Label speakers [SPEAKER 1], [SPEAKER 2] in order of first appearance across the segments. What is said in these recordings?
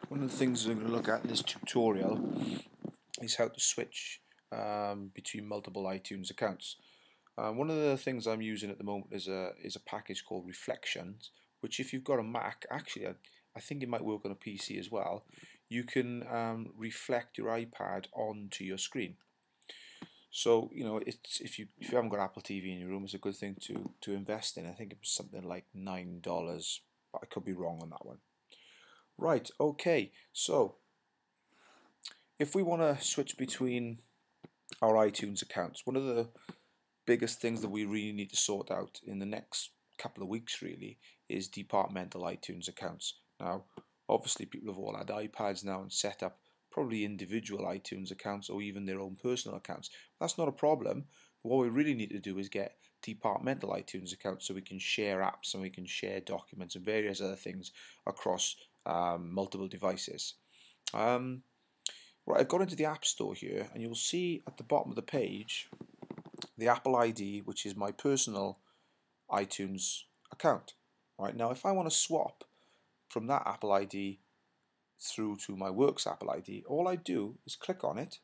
[SPEAKER 1] One of the things we're going to look at in this tutorial is how to switch between multiple iTunes accounts. One of the things I'm using at the moment is a package called Reflections, which if you've got a Mac, actually I think it might work on a PC as well. You can reflect your iPad onto your screen. So it's if you haven't got Apple TV in your room, it's a good thing to invest in. I think it was something like $9, but I could be wrong on that one. Right, okay, so if we want to switch between our iTunes accounts, one of the biggest things that we really need to sort out in the next couple of weeks really is departmental iTunes accounts. Now, obviously people have all had iPads now and set up probably individual iTunes accounts or even their own personal accounts. That's not a problem. What we really need to do is get departmental iTunes accounts so we can share apps and we can share documents and various other things across multiple devices. Right, I've got into the App Store here, and you'll see at the bottom of the page the Apple ID, which is my personal iTunes account. Right, now if I want to swap from that Apple ID through to my Works Apple ID, all I do is click on it,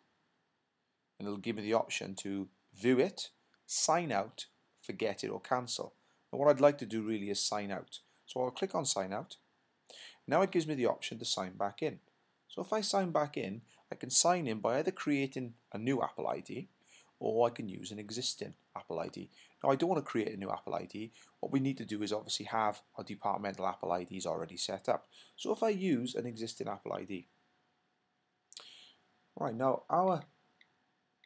[SPEAKER 1] and it'll give me the option to view it, sign out, forget it, or cancel. And what I'd like to do really is sign out. So I'll click on sign out. Now it gives me the option to sign back in. So if I sign back in, I can sign in by either creating a new Apple ID or I can use an existing Apple ID. Now I don't want to create a new Apple ID. What we need to do is obviously have our departmental Apple IDs already set up. So if I use an existing Apple ID. Right, now our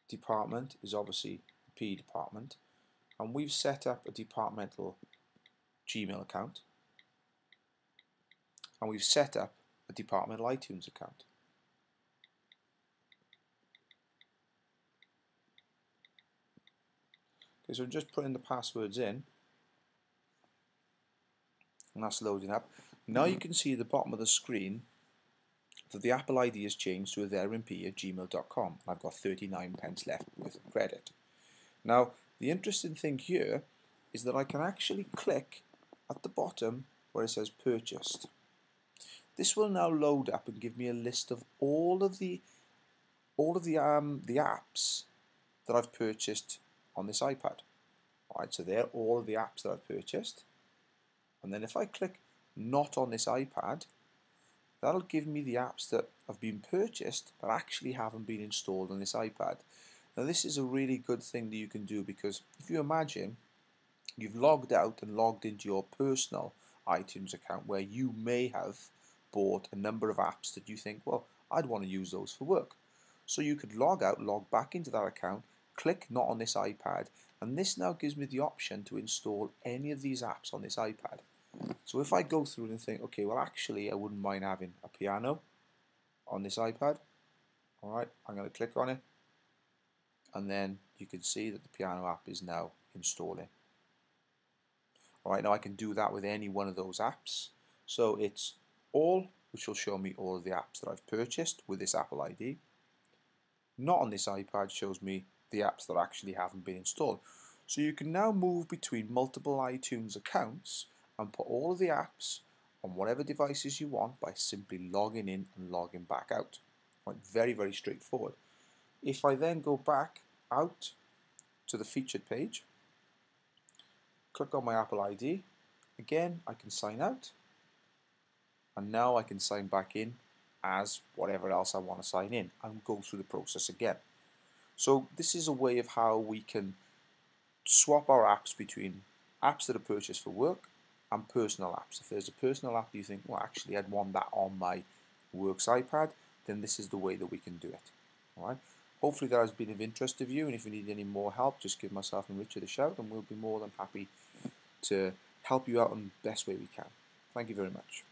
[SPEAKER 1] department is obviously the P department, and we've set up a departmental Gmail account, and we've set up a departmental iTunes account. Okay, so I'm just putting the passwords in, and that's loading up. Now you can see at the bottom of the screen that the Apple ID has changed to athermp@gmail.com. I've got 39 pence left with credit. Now, the interesting thing here is that I can actually click at the bottom where it says purchased. This will now load up and give me a list of all of the apps that I've purchased on this iPad. Alright, so they're all of the apps that I've purchased. And then if I click not on this iPad, that'll give me the apps that have been purchased but actually haven't been installed on this iPad. Now this is a really good thing that you can do, because if you imagine you've logged out and logged into your personal iTunes account where you may have bought a number of apps that you think, well, I'd want to use those for work. So you could log out, log back into that account, click not on this iPad, and this now gives me the option to install any of these apps on this iPad. So if I go through and think, okay, well actually I wouldn't mind having a piano on this iPad. Alright, I'm going to click on it, and then you can see that the piano app is now installing. Alright, now I can do that with any one of those apps. So it's all, which will show me all of the apps that I've purchased with this Apple ID. Not on this iPad shows me the apps that actually haven't been installed. So you can now move between multiple iTunes accounts and put all of the apps on whatever devices you want by simply logging in and logging back out. Right, very, very straightforward. If I then go back out to the featured page, click on my Apple ID, again I can sign out, and now I can sign back in as whatever else I want to sign in and go through the process again. So this is a way of how we can swap our apps between apps that are purchased for work and personal apps. If there's a personal app you think, well actually I'd want that on my Works iPad, then this is the way that we can do it. Alright. Hopefully that has been of interest to you, and if you need any more help, just give myself and Richard a shout and we'll be more than happy to help you out in the best way we can. Thank you very much.